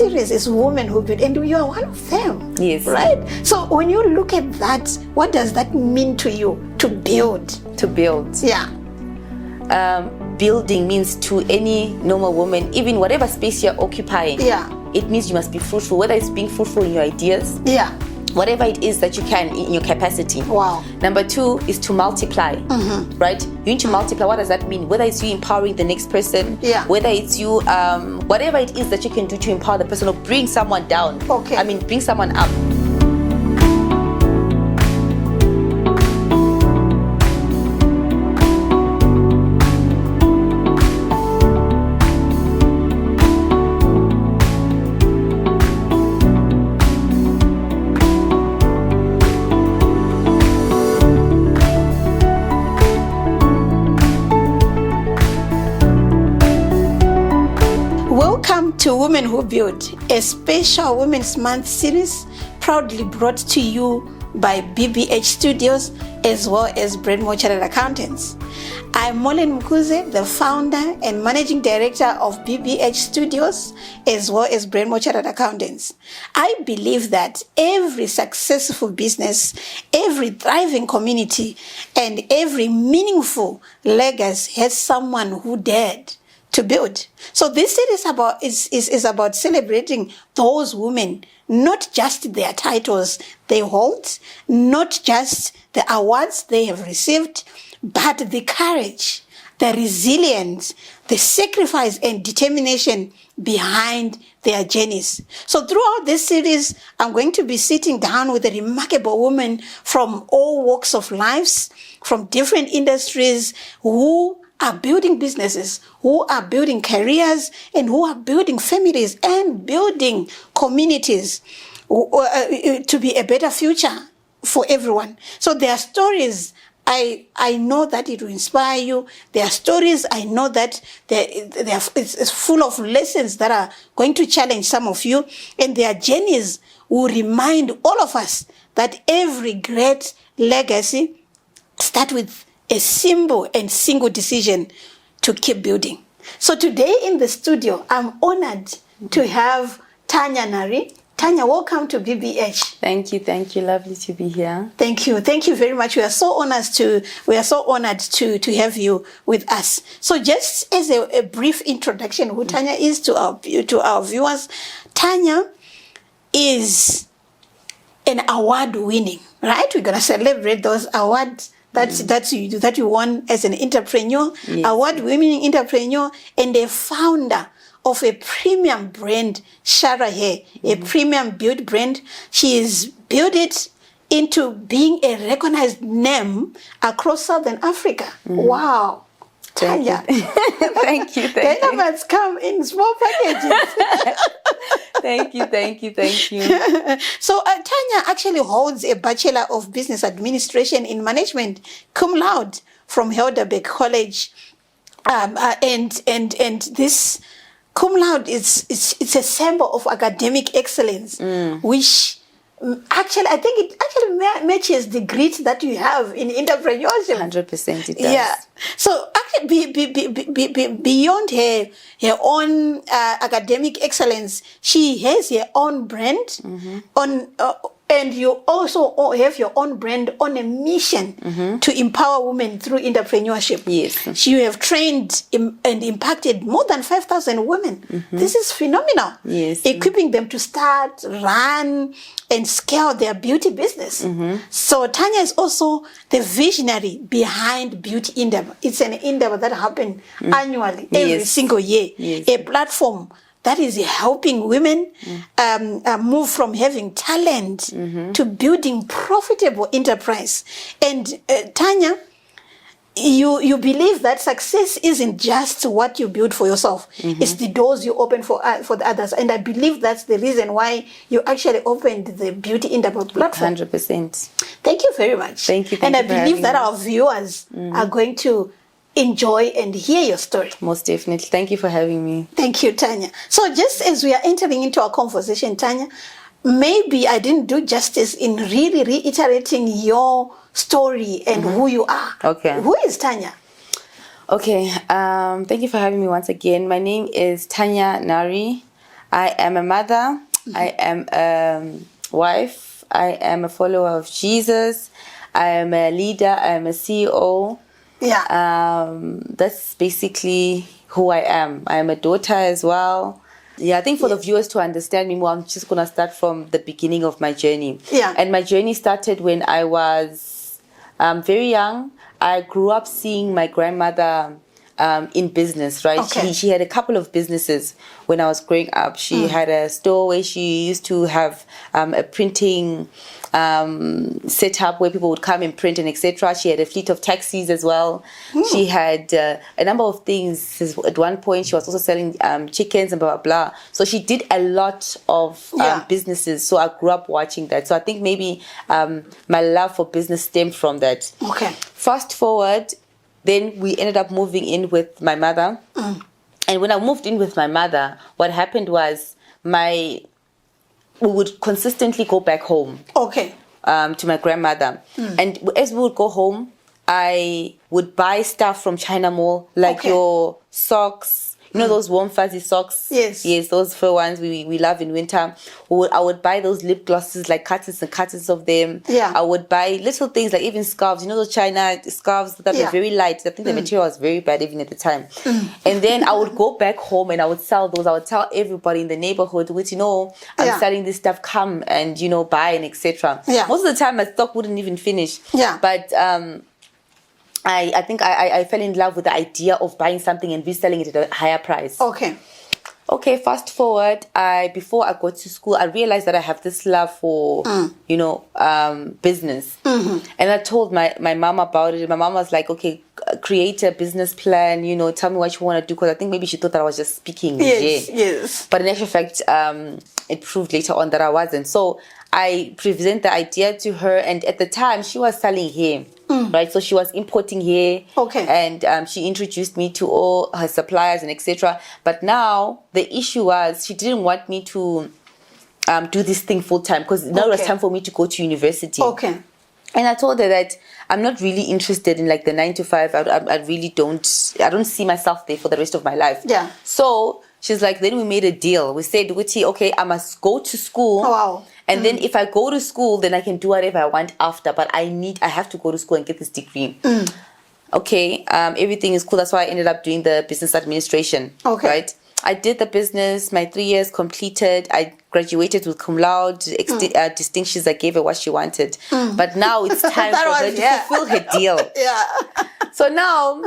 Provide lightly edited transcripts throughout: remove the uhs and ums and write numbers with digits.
series is Women Who Build, and you are one of them. Yes. Right? So when you look at that, what does that mean to you, to build? To build. Yeah. Building means to any normal woman, even whatever space you're occupying, it means you must be fruitful, whether it's being fruitful in your ideas, whatever it is that you can in your capacity. Wow. Number 2 is to multiply, right? You need to multiply. What does that mean? Whether it's you empowering the next person, whether it's you, whatever it is that you can do to empower the person or bring someone down. Bring someone up. Welcome to Women Who Build, a special Women's Month series proudly brought to you by BBH Studios as well as Brendmo Chartered Accountants. I'm Mollen Mukuze, the founder and managing director of BBH Studios as well as Brendmo Chartered Accountants. I believe that every successful business, every thriving community, and every meaningful legacy has someone who dared to build. So this series is about celebrating those women, not just their titles they hold, not just the awards they have received, but the courage, the resilience, the sacrifice and determination behind their journeys. So throughout this series, I'm going to be sitting down with a remarkable woman from all walks of lives, from different industries, who are building businesses, who are building careers, and who are building families and building communities to be a better future for everyone. So their stories, I know that it will inspire you. Their stories, I know that it's full of lessons that are going to challenge some of you, and their journeys will remind all of us that every great legacy starts with a simple and single decision to keep building. So today in the studio, I'm honored to have Tanya Nhari. Tanya, welcome to BBH. Thank you. Lovely to be here. Thank you very much. We are so honored to have you with us. So just as a brief introduction, who Tanya is to our viewers, Tanya is an award winning, right? We're gonna celebrate those awards that you won as an entrepreneur, award-winning entrepreneur, and a founder of a premium brand, Shara Hair, a premium beauty brand. She has built it into being a recognized name across Southern Africa. Wow. Tanya. Thank you. Diamonds come in small packages. Thank you. So Tanya actually holds a Bachelor of Business Administration in Management, cum laude, from Helderberg College, and this cum laude it's a symbol of academic excellence, which actually I think it actually matches the grit that you have in entrepreneurship. 100% it does. Yeah. So actually, beyond her own academic excellence, she has her own brand and you also have your own brand on a mission to empower women through entrepreneurship. Yes. You have trained and impacted more than 5,000 women. This is phenomenal. Yes. Equipping them to start, run, and scale their beauty business. So Tanya is also the visionary behind Beauty Endeavor. It's an endeavor that happens annually, every single year. Yes. A platform that is helping women move from having talent to building profitable enterprise. And Tanya, you believe that success isn't just what you build for yourself. It's the doors you open for the others. And I believe that's the reason why you actually opened the Beauty Endeavor platform. 100%. Thank you very much. Thank you. And I believe that our viewers are going to enjoy and hear your story. Most definitely. Thank you for having me. Thank you, Tanya. So just as we are entering into our conversation, Tanya, maybe I didn't do justice in really reiterating your story and who you are. Okay. Who is Tanya? Okay. Thank you for having me once again. My name is Tanya Nhari. I am a mother. I am a wife. I am a follower of Jesus. I am a leader. I am a CEO. Yeah. That's basically who I am. I am a daughter as well. Yeah, I think for the viewers to understand me more, I'm just going to start from the beginning of my journey. Yeah. And my journey started when I was very young. I grew up seeing my grandmother in business, right? Okay. She had a couple of businesses when I was growing up. She had a store where she used to have a printing setup where people would come and print and etc. She had a fleet of taxis as well. She had a number of things. At one point, she was also selling chickens and blah, blah, blah. So she did a lot of businesses. So I grew up watching that. So I think maybe my love for business stemmed from that. Okay. Fast forward, then we ended up moving in with my mother. And when I moved in with my mother, what happened was we would consistently go back home. Okay. To my grandmother. And as we would go home, I would buy stuff from China Mall, like your socks, you know, those warm fuzzy socks. Yes. Yes, those fur ones we love in winter. I would buy those lip glosses, like cartons and cartons of them. Yeah. I would buy little things like even scarves, you know, those China scarves that were very light. I think the material was very bad even at the time. And then I would go back home and I would sell those. I would tell everybody in the neighborhood, which, you know, I'm selling this stuff, come and, you know, buy and etc. Yeah. Most of the time my stock wouldn't even finish. Yeah. But I think I fell in love with the idea of buying something and reselling it at a higher price. Okay, fast forward, before I got to school, I realized that I have this love for, you know, business. And I told my mom about it. My mom was like, okay, create a business plan, you know, tell me what you want to do. Because I think maybe she thought that I was just speaking. Yes. But in actual fact, it proved later on that I wasn't. So I present the idea to her. And at the time, she was selling hair. Right, so she was importing hair, and she introduced me to all her suppliers and etc. But now the issue was she didn't want me to do this thing full time because now it was time for me to go to university. And I told her that I'm not really interested in like the 9 to 5. I really don't see myself there for the rest of my life. So she's like, then we made a deal. We said, okay, I must go to school. And then if I go to school, then I can do whatever I want after. But I have to go to school and get this degree. Okay, everything is cool. That's why I ended up doing the business administration. Right? I did the business, my 3 years completed. I graduated with cum laude, distinctions. I gave her what she wanted. But now it's time for her to fulfill her deal. So now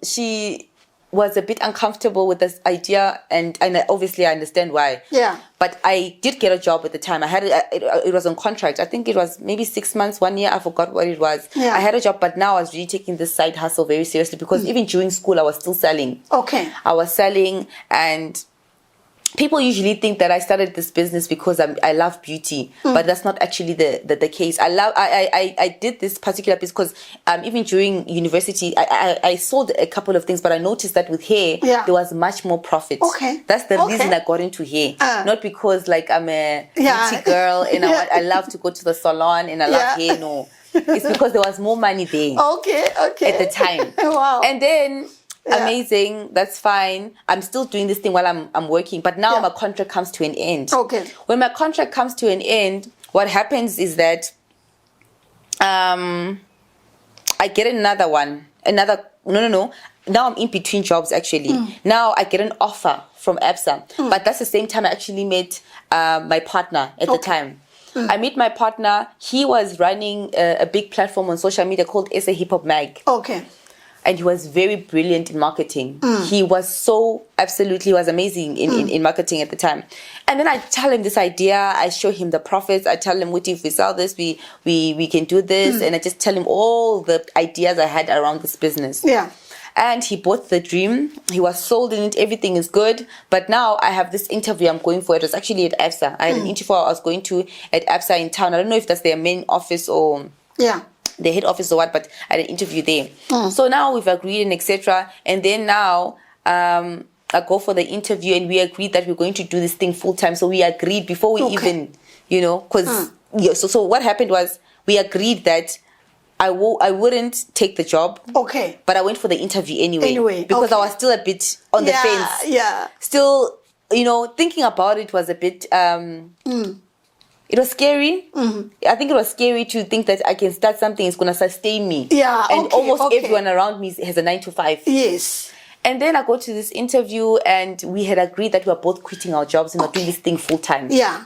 she was a bit uncomfortable with this idea, and obviously I understand why. But I did get a job at the time. I had it was on contract. I think it was maybe 6 months, 1 year. I forgot what it was. I had a job, but now I was really taking this side hustle very seriously because even during school I was still selling. I was selling, and people usually think that I started this business because I love beauty, but that's not actually the case. I did this particular business because even during university, I sold a couple of things, but I noticed that with hair, there was much more profit. That's the reason I got into hair. Not because like I'm a beauty girl and I love to go to the salon and I love hair, no. It's because there was more money there at the time. And then amazing, that's fine. I'm still doing this thing while I'm working, but now my contract comes to an end. When my contract comes to an end, what happens is that I get another one. No. Now I'm in between jobs actually. Now I get an offer from ABSA, but that's the same time I actually met my partner at the time. I met my partner. He was running a big platform on social media called SA Hip Hop Mag. And he was very brilliant in marketing. He was was amazing in marketing at the time. And then I tell him this idea, I show him the profits, I tell him, if we sell this, we can do this. And I just tell him all the ideas I had around this business. And he bought the dream. He was sold in it. Everything is good. But now I have this interview I'm going for. It was actually at ABSA. I had an interview I was going to at ABSA in town. I don't know if that's their main office or the head office or what, but I had an interview there. So now we've agreed and etc. And then now I go for the interview and we agreed that we're going to do this thing full time. So we agreed before we even, because so what happened was we agreed that I wouldn't take the job. But I went for the interview anyway. Because I was still a bit on the fence. Still thinking about it was a bit, it was scary. I think it was scary to think that I can start something that's going to sustain me. Yeah, and almost everyone around me has a 9-to-5. Yes. And then I go to this interview, and we had agreed that we were both quitting our jobs and we're doing this thing full time. Yeah.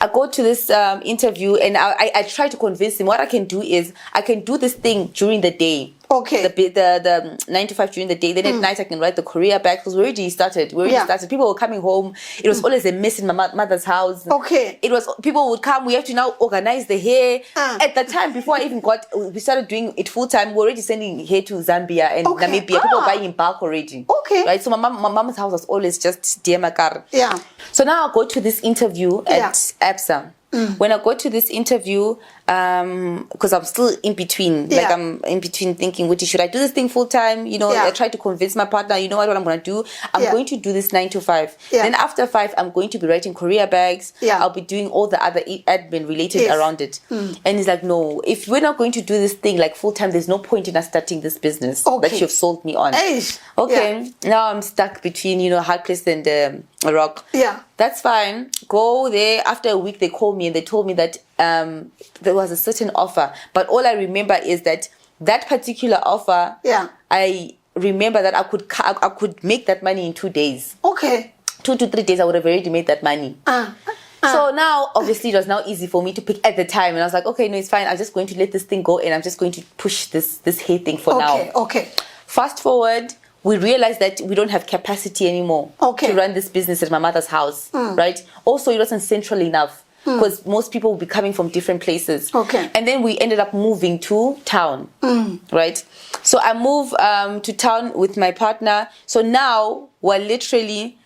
I go to this interview, and I try to convince him what I can do is I can do this thing during the day. Okay. The 9-to-5 during the day. Then at night I can write the career back, because we already started. People were coming home. It was always a mess in my mother's house. Okay. People would come. We have to now organize the hair. At the time, before I even we started doing it full time, we were already sending hair to Zambia and Namibia. People were buying in bulk already. Okay. Right. So my mom's house was always just dear Makar. Yeah. So now I go to this interview at ABSA. When I go to this interview, because I'm still in between, like I'm in between thinking, should I do this thing full time? I try to convince my partner, what I'm going to do? I'm going to do this 9-to-5. Then after 5, I'm going to be writing career bags. I'll be doing all the other admin related around it. And he's like, no, if we're not going to do this thing like full time, there's no point in us starting this business that you've sold me on. Now I'm stuck between, a hard place and a rock. That's fine. Go there. After a week, they called me and they told me that there was a certain offer. But all I remember is that particular offer, I remember that I could make that money in 2 days. Okay. 2 to 3 days, I would have already made that money. So now, obviously, it was now easy for me to pick at the time. And I was like, okay, no, it's fine. I'm just going to let this thing go, and I'm just going to push this hair thing for now. Okay. Fast forward, we realized that we don't have capacity anymore to run this business at my mother's house, right? Also, it wasn't central enough, because most people would be coming from different places. And then we ended up moving to town, right? So I moved to town with my partner. So now we're literally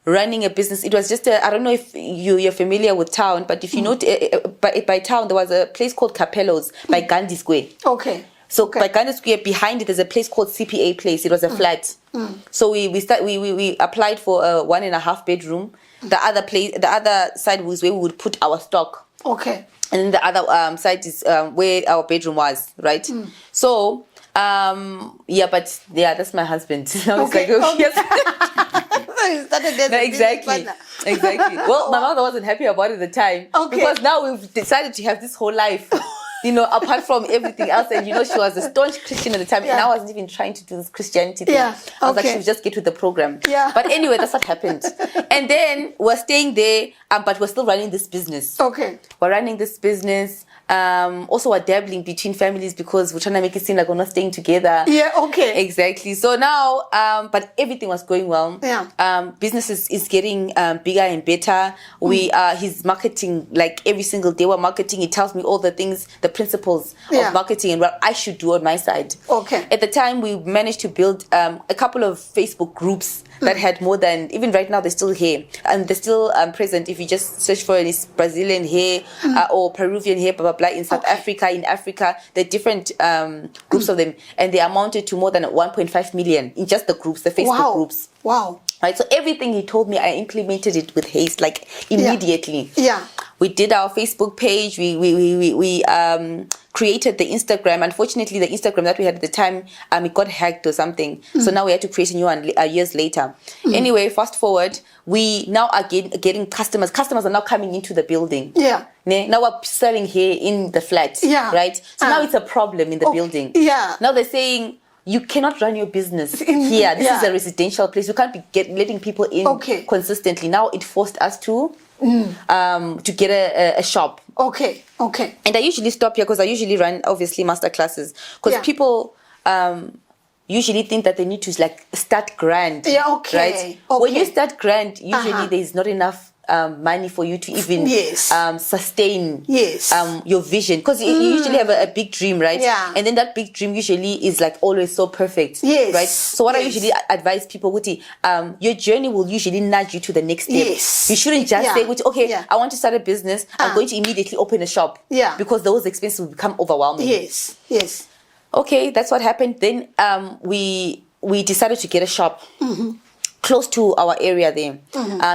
running a business. It was just I don't know if you're familiar with town, but if you know, by town, there was a place called Capello's by Gandhi Square. So by Gandhi Square, behind it, there's a place called CPA Place. It was a flat. So we applied for a 1.5 bedroom. The other side was where we would put our stock. And then the other side is where our bedroom was, right? So that's my husband. I was like, exactly. Well, my mother wasn't happy about it at the time, because now we've decided to have this whole life, apart from everything else. And she was a staunch Christian at the time, and I wasn't even trying to do this Christianity thing. I was like, she would just get with the program. But anyway, that's what happened. And then we're staying there, but we're still running this business. We're running this business. Also, we're dabbling between families, because we're trying to make it seem like we're not staying together. Exactly. So now, but everything was going well. Business is getting bigger and better. He's marketing, like every single day we're marketing. He tells me all the things, the principles of marketing and what I should do on my side. At the time, we managed to build a couple of Facebook groups that had more than, even right now, they're still here. And they're still present. If you just search for any Brazilian hair or Peruvian hair, blah, blah, blah, in South Africa, in Africa, there are different groups of them. And they amounted to more than 1.5 million in just the groups, the Facebook groups. Right, so everything he told me, I implemented it with haste, like immediately. We did our Facebook page. We created the Instagram. Unfortunately, the Instagram that we had at the time, it got hacked or something. So now we had to create a new one years later. Anyway, fast forward, we now are getting customers. Customers are now coming into the building. Now we're selling here in the flat. Right. So now it's a problem in the building. Now they're saying, you cannot run your business here. This is a residential place. You can't be letting people in consistently. Now it forced us to get a shop. And I usually stop here because I usually run, obviously, master classes. Because people usually think that they need to start grand. Right? When you start grand, usually there's not enough money for you to even sustain your vision, because you usually have a big dream, right? And then that big dream usually is always so perfect, right? So what I usually advise people, your journey will usually nudge you to the next step. You shouldn't just say, okay, I want to start a business, I'm going to immediately open a shop, because those expenses will become overwhelming. Okay, that's what happened. Then we decided to get a shop close to our area there.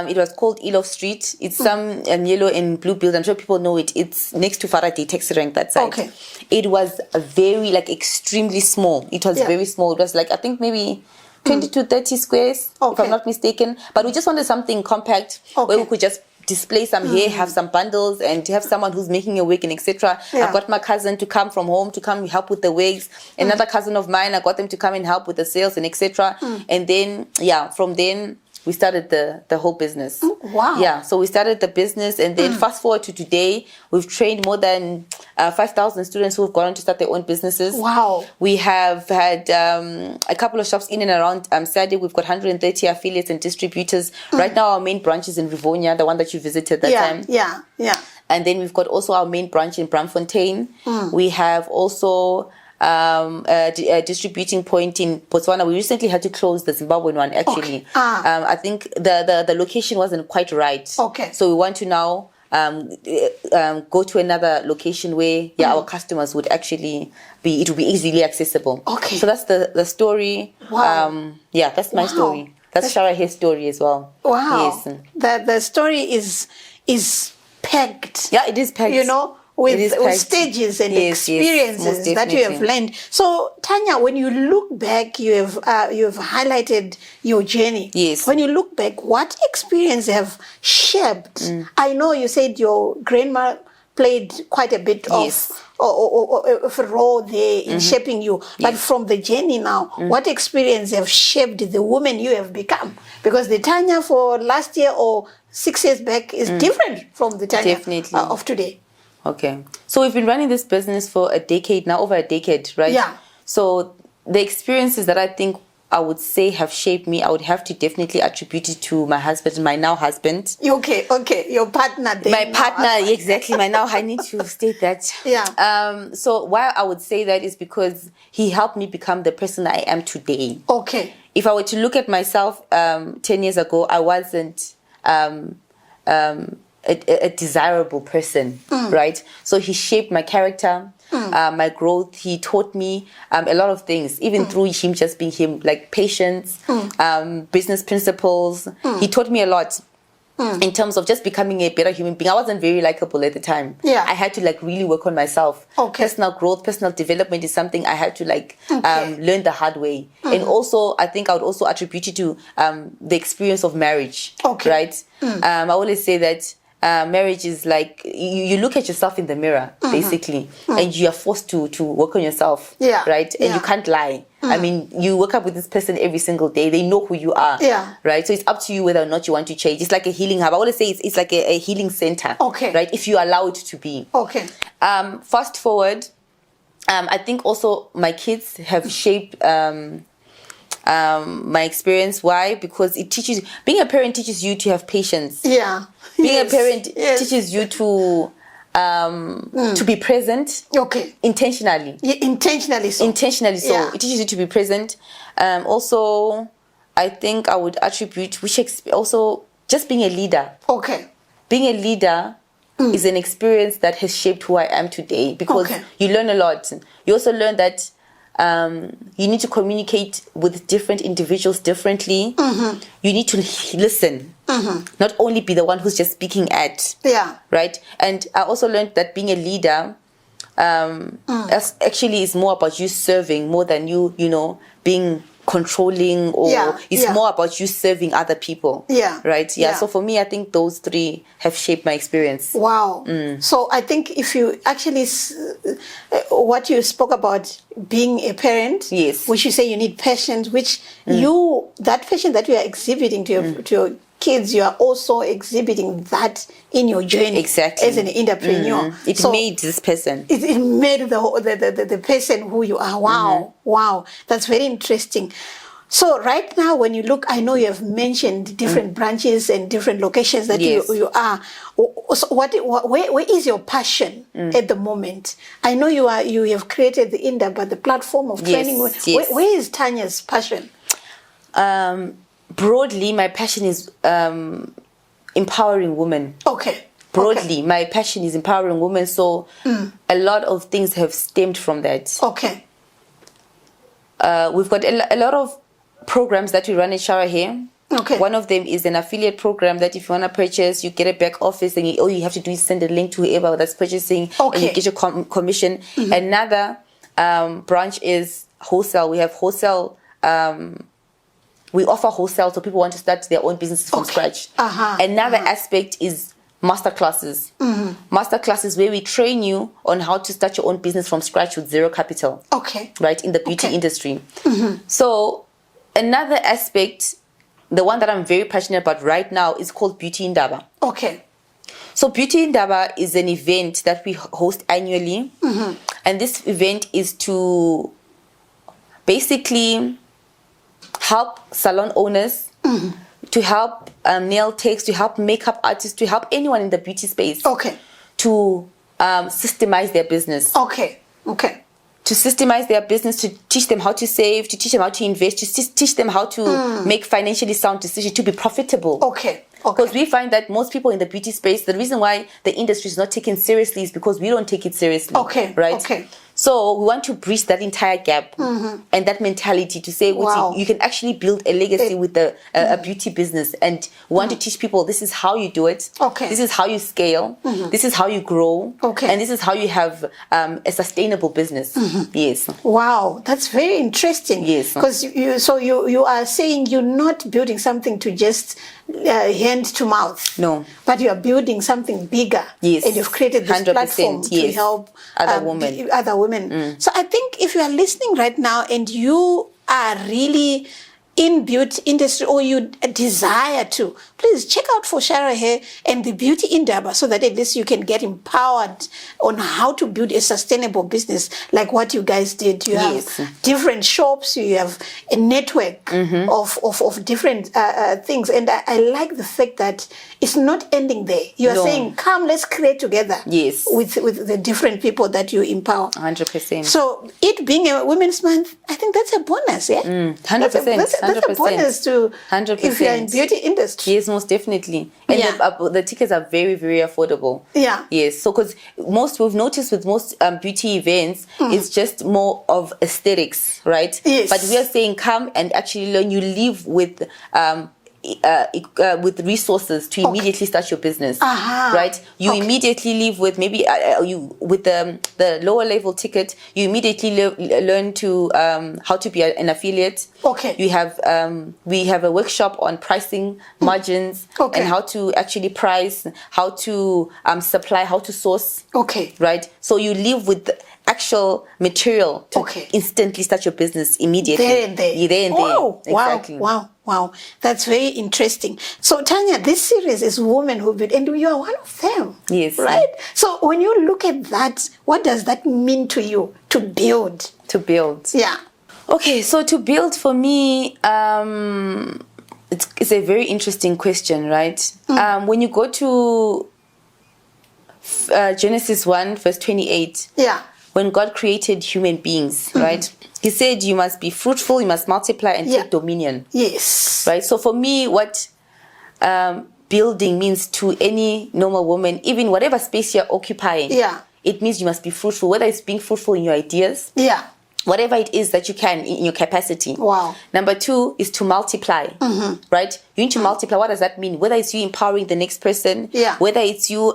It was called Elof Street. It's some yellow and blue building. I'm sure people know it. It's next to Faraday Taxi Rank, that side. It was very, extremely small. It was very small. It was I think maybe 20 to 30 squares, if I'm not mistaken. But we just wanted something compact where we could just display some hair, have some bundles, and have someone who's making a wig and etc. I got my cousin to come from home to come help with the wigs. Another cousin of mine, I got them to come and help with the sales and etc. And then, from then, we started the whole business. Wow. Yeah, so we started the business, and then fast forward to today, we've trained more than 5,000 students who have gone on to start their own businesses. Wow. We have had a couple of shops in and around Saturday. We've got 130 affiliates and distributors. Right now, our main branch is in Rivonia, the one that you visited that time. Yeah. And then we've got also our main branch in Braamfontein. We have also a distributing point in Botswana. We recently had to close the Zimbabwean one, actually. I think the location wasn't quite right. So we want to now go to another location where our customers would actually it would be easily accessible. So that's the story. Wow. That's my story. That's Sharahe's story as well. Wow. Yes. The story is packed. Yeah, it is packed. You know, with stages and experiences that you have learned. So, Tanya, when you look back, you have highlighted your journey. Yes. When you look back, what experience have shaped? I know you said your grandma played quite a bit of a role there in shaping you. But from the journey now, what experience have shaped the woman you have become? Because the Tanya for last year or 6 years back is different from the Tanya of today. Okay. So we've been running this business for a decade now, over a decade, right? Yeah. So the experiences that I think I would say have shaped me, I would have to definitely attribute it to my husband, my now husband. Okay. Your partner then. My partner, exactly. I need to state that. Yeah. So why I would say that is because he helped me become the person I am today. Okay. If I were to look at myself 10 years ago, I wasn't a desirable person, right? So he shaped my character, my growth. He taught me a lot of things, even through him just being him, like patience, business principles. He taught me a lot in terms of just becoming a better human being. I wasn't very likable at the time. Yeah. I had to really work on myself. Personal growth, personal development is something I had to learn the hard way. And also, I think I would also attribute it to the experience of marriage, right? I always say that marriage is like you look at yourself in the mirror basically, and you are forced to work on yourself, right? And you can't lie. I mean, you wake up with this person every single day. They know who you are, right? So it's up to you whether or not you want to change. It's like a healing hub. I always say it's like a healing center, right? If you allow it to be. Fast forward, I think also my kids have shaped my experience. Why? Because it teaches, being a parent teaches you to have patience. Being a parent teaches you to be present. Intentionally. Intentionally so. It teaches you to be present. Also, I think I would attribute also just being a leader. Being a leader is an experience that has shaped who I am today, because you learn a lot. You also learn that you need to communicate with different individuals differently. You need to listen, not only be the one who's just speaking at. Right? And I also learned that being a leader actually is more about you serving more than you being controlling, or it's more about you serving other people. Right? So for me, I think those three have shaped my experience. Wow. So I think if you actually what you spoke about being a parent, which you say you need patience, which that patience that you are exhibiting to your kids, you are also exhibiting that in your journey as an entrepreneur. It made this person. It made the person who you are. Wow, that's very interesting. So right now, when you look, I know you have mentioned different branches and different locations that you are. So where is your passion at the moment? I know you have created the Inda, but the platform of training. Where is Tanya's passion? Broadly, my passion is empowering women. Broadly, my passion is empowering women. So a lot of things have stemmed from that. We've got a lot of programs that we run at Sharahe. One of them is an affiliate program that if you want to purchase, you get a back office, and all you have to do is send a link to whoever that's purchasing, and you get your commission. Another branch is wholesale. We have wholesale we offer wholesale, so people want to start their own business from scratch. Another aspect is masterclasses. Masterclasses where we train you on how to start your own business from scratch with zero capital. Right, in the beauty industry. So another aspect, the one that I'm very passionate about right now, is called Beauty Indaba. So Beauty Indaba is an event that we host annually. And this event is to basically help salon owners, to help nail techs, to help makeup artists, to help anyone in the beauty space to systemize their business. To systemize their business, to teach them how to save, to teach them how to invest, to teach them how to make financially sound decisions, to be profitable. Because we find that most people in the beauty space, the reason why the industry is not taken seriously is because we don't take it seriously. Right? So we want to bridge that entire gap and that mentality to say, you can actually build a legacy with a beauty business. And we want to teach people, this is how you do it. This is how you scale. This is how you grow. And this is how you have a sustainable business. Yes. Wow, that's very interesting. Yes. Because you are saying you're not building something to just hand to mouth. No. But you are building something bigger. Yes. And you've created this platform to help other women. So I think if you are listening right now and you are really in beauty industry or you desire to, please check out for Shara Hair and the Beauty Indaba so that at least you can get empowered on how to build a sustainable business like what you guys did. You have different shops, you have a network of different things. And I like the fact that it's not ending there. You are saying, come, let's create together with the different people that you empower. 100%. So it being a Women's Month, I think that's a bonus, 100%. That's a bonus to 100%. If you're in beauty industry. Yes, most definitely. And the tickets are very, very affordable. Yes. So because we've noticed with most beauty events, it's just more of aesthetics, right? Yes. But we are saying come and actually learn. You live with resources to immediately start your business, right? You immediately live with maybe you with the lower level ticket. You immediately learn to how to be an affiliate. You have we have a workshop on pricing, margins, and how to actually price, how to supply, how to source. Right. So you live with the actual material to instantly start your business immediately. There and there. There and there. Exactly. Wow, that's very interesting. So Tanya, this series is Women Who Build, and you are one of them. Yes. Right? So when you look at that, what does that mean to you, to build? To build. Yeah. Okay, so to build for me, it's a very interesting question, right? When you go to Genesis 1, verse 28, when God created human beings, right? He said you must be fruitful, you must multiply and take dominion. Yes. Right? So for me, what building means to any normal woman, even whatever space you're occupying, it means you must be fruitful, whether it's being fruitful in your ideas, whatever it is that you can in your capacity. Number 2 is to multiply, right? You need to multiply. What does that mean? Whether it's you empowering the next person, whether it's you,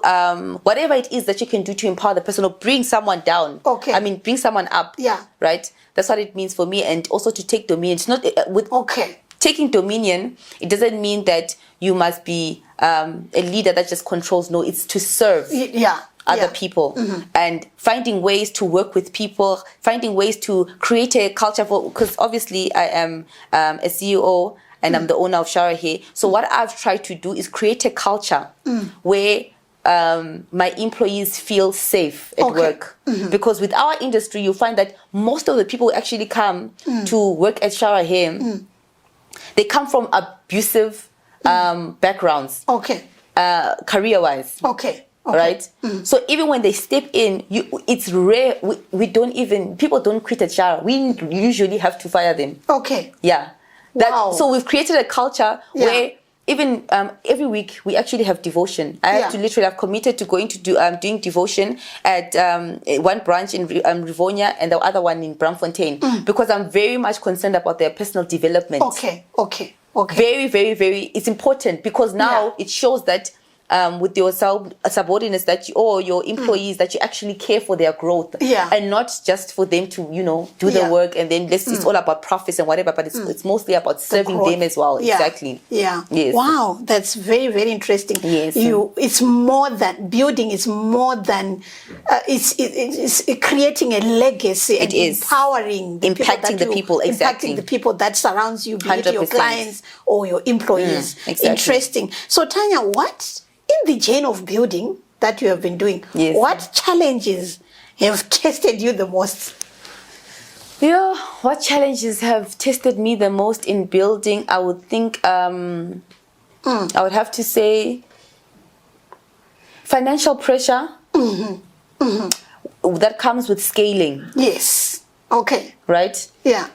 whatever it is that you can do to empower the person or bring someone down. I mean, bring someone up, right? That's what it means for me. And also to take dominion. It's not with taking dominion. It doesn't mean that you must be a leader that just controls. No, it's to serve. Other people and finding ways to work with people, finding ways to create a culture for, because obviously I am a CEO and I'm the owner of Shara Hair. So what I've tried to do is create a culture where my employees feel safe at work. Because with our industry, you find that most of the people who actually come to work at Shara Hair, they come from abusive backgrounds, career-wise. Right? So even when they step in, it's rare. We don't even, people don't quit at Shara. We usually have to fire them. So we've created a culture where even every week we actually have devotion. I've committed to going to doing devotion at one branch in Rivonia and the other one in Braamfontein, because I'm very much concerned about their personal development. Very, very, very, it's important because now it shows that with your subordinates or your employees that you actually care for their growth, and not just for them to do the work and then it's all about profits and whatever, but it's mostly about serving them as well. Exactly. Yes. Wow, that's very, very interesting. Yes. It's more than building. It's more than it's creating a legacy and empowering the impacting the people. Exactly. Impacting the people that surrounds you, be 100%. it your clients or your employees. Exactly. Interesting. So Tanya, what in the journey of building that you have been doing, what challenges have tested you the most? What challenges have tested me the most in building? I would think I would have to say financial pressure that comes with scaling. Yes. Okay. Right? Yeah.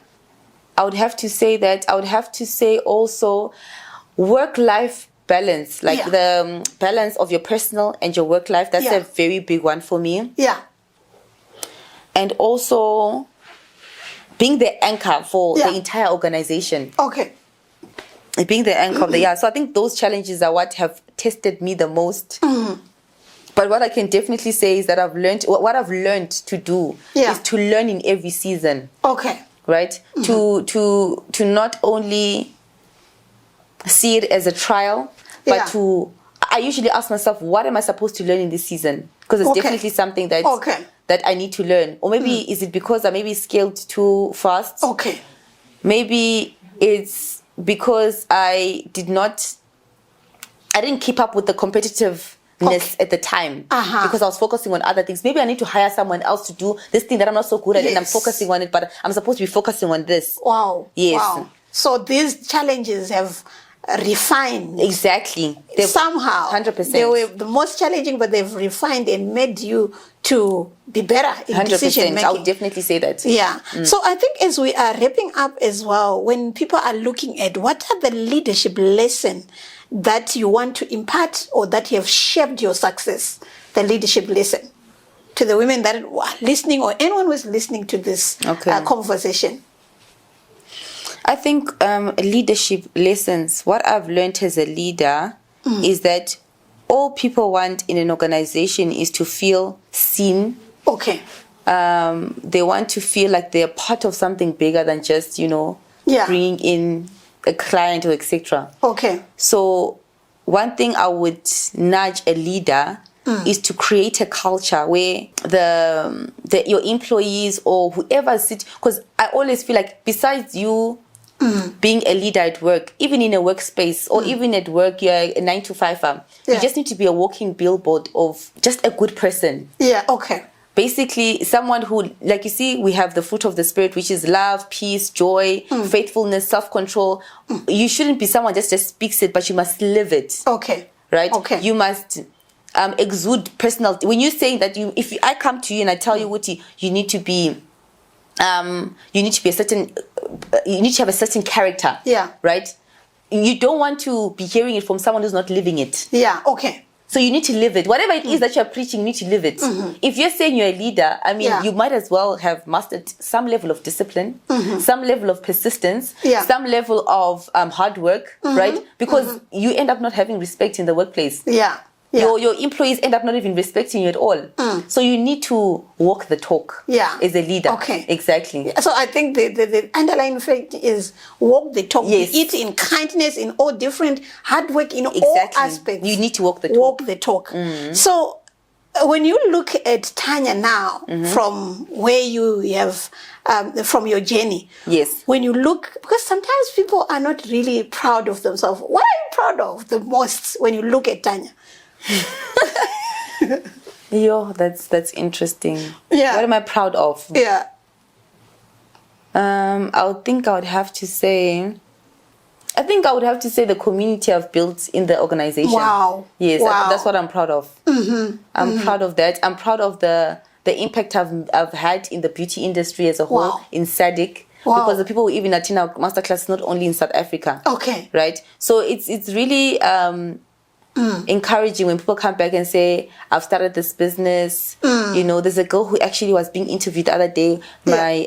I would have to say that. I would have to say also work-life balance, like the balance of your personal and your work life. That's a very big one for me. Yeah. And also being the anchor for the entire organization. Okay. Being the anchor of the So I think those challenges are what have tested me the most. But what I can definitely say is that what I've learned to do is to learn in every season. Okay. Right? To not only see it as a trial, but I usually ask myself, what am I supposed to learn in this season? Because it's definitely something that I need to learn. Or maybe is it because I maybe scaled too fast? Okay. Maybe it's because I didn't keep up with the competitiveness at the time, because I was focusing on other things. Maybe I need to hire someone else to do this thing that I'm not so good at, and I'm focusing on it, but I'm supposed to be focusing on this. Wow. Yes. Wow. So these challenges have refined. Exactly. Somehow. 100%. They were the most challenging, but they've refined and made you to be better in 100%. decision making. I would definitely say that. Yeah. So I think as we are wrapping up as well, when people are looking at what are the leadership lessons that you want to impart or that have shaped your success, the leadership lesson to the women that are listening or anyone who is listening to this conversation. I think leadership lessons, what I've learned as a leader is that all people want in an organization is to feel seen. Okay. They want to feel like they're part of something bigger than just, bringing in a client or etc. Okay. So one thing I would nudge a leader is to create a culture where your employees or whoever sits, because I always feel like besides you being a leader at work, even in a workspace or even at work, you're a 9-to-5. You just need to be a walking billboard of just a good person. Yeah, okay. Basically, someone who, like you see, we have the fruit of the Spirit, which is love, peace, joy, faithfulness, self-control. You shouldn't be someone just speaks it, but you must live it. Okay. Right? Okay. You must exude personality. When you're saying that, if I come to you and I tell you, Wuti, you need to be a certain, you need to have a certain character. Yeah. Right? You don't want to be hearing it from someone who's not living it. Yeah. Okay. So you need to live it. Whatever it is that you're preaching, you need to live it. If you're saying you're a leader, I mean, you might as well have mastered some level of discipline, some level of persistence, some level of hard work, right? Because you end up not having respect in the workplace. Yeah. Your employees end up not even respecting you at all. So you need to walk the talk as a leader. Okay. Exactly. So I think the underlying fact is walk the talk. Yes. Be it in kindness, in all different hard work, in all aspects. You need to walk the talk. Walk the talk. So when you look at Tanya now, from where you have, from your journey. Yes. When you look, because sometimes people are not really proud of themselves. What are you proud of the most when you look at Tanya? Yo, that's interesting. Yeah. What am I proud of? Yeah. I would have to say the community I've built in the organization. Wow. Yes, wow. That's what I'm proud of. I'm proud of that. I'm proud of the impact I've had in the beauty industry as a whole, in SADC. Wow. Because the people who even attend our masterclass not only in South Africa. Okay. Right? So it's really encouraging when people come back and say, I've started this business. There's a girl who actually was being interviewed the other day. My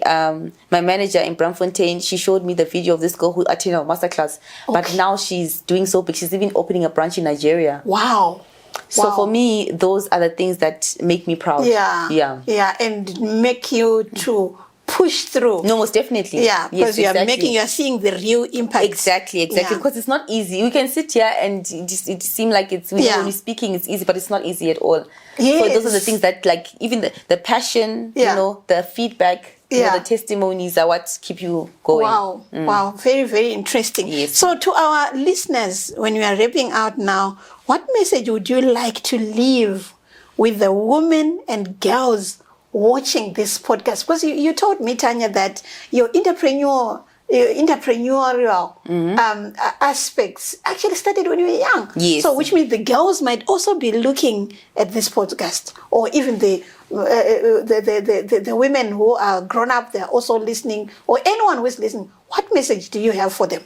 manager in Braamfontein, she showed me the video of this girl who attended our masterclass. Okay. But now she's doing so big. She's even opening a branch in Nigeria. Wow. So for me, those are the things that make me proud. Yeah, and make you to push through. No, most definitely. Yeah, because you're seeing the real impact. Exactly. Because it's not easy. We can sit here and it seems like it's when we're speaking it's easy, but it's not easy at all. Yes. So those are the things that, like, even the passion, you know, the feedback, you know, the testimonies are what keep you going. Wow, very, very interesting. Yes. So to our listeners, when we are wrapping out now, what message would you like to leave with the women and girls watching this podcast? Because you told me, Tanya, that your entrepreneurial aspects actually started when you were young. Yes. So which means the girls might also be looking at this podcast, or even the women who are grown up, they're also listening, or anyone who is listening. What message do you have for them?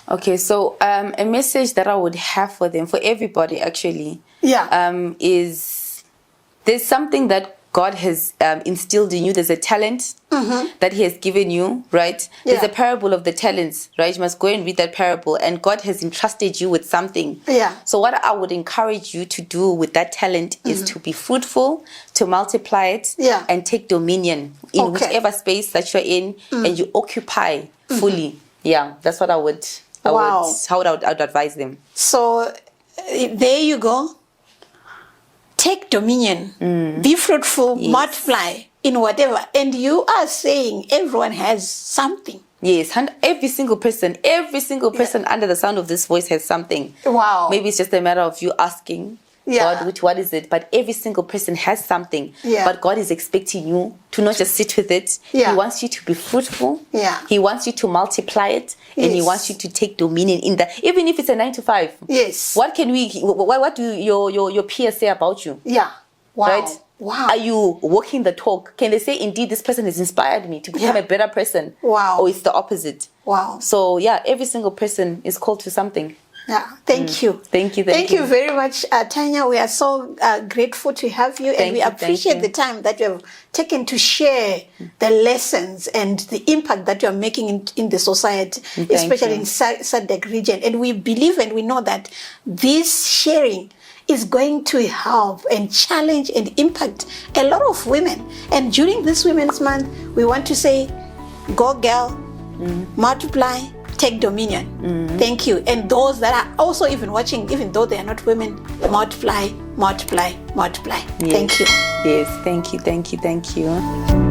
Okay, so a message that I would have for them, for everybody actually, is there's something that God has instilled in you. There's a talent that He has given you, right? There's a parable of the talents, right? You must go and read that parable, and God has entrusted you with something. So what I would encourage you to do with that talent is to be fruitful, to multiply it, and take dominion in whichever space that you're in, and you occupy fully. Yeah, that's what I would advise them. So there you go. Take dominion, be fruitful, multiply in whatever. And you are saying everyone has something. Yes, and every single person under the sound of this voice has something. Wow. Maybe it's just a matter of you asking God, what is it? But every single person has something. But God is expecting you to not just sit with it. He wants you to be fruitful. He wants you to multiply it. And He wants you to take dominion in that. Even if it's a 9 to 5. Yes. What do your peers say about you? Yeah. Wow. Right? Wow. Are you walking the talk? Can they say, indeed, this person has inspired me to become a better person? Wow. Or it's the opposite? Wow. So, every single person is called to something. Yeah, thank you. Thank you very much, Tanya. We are so grateful to have you, and we appreciate the time that you have taken to share the lessons and the impact that you are making in the society, especially in SADC region. And we believe and we know that this sharing is going to help and challenge and impact a lot of women. And during this Women's Month, we want to say, go girl, multiply, take dominion. Thank you. And those that are also even watching, even though they are not women, multiply, multiply, multiply. Yes. Thank you. Yes, thank you.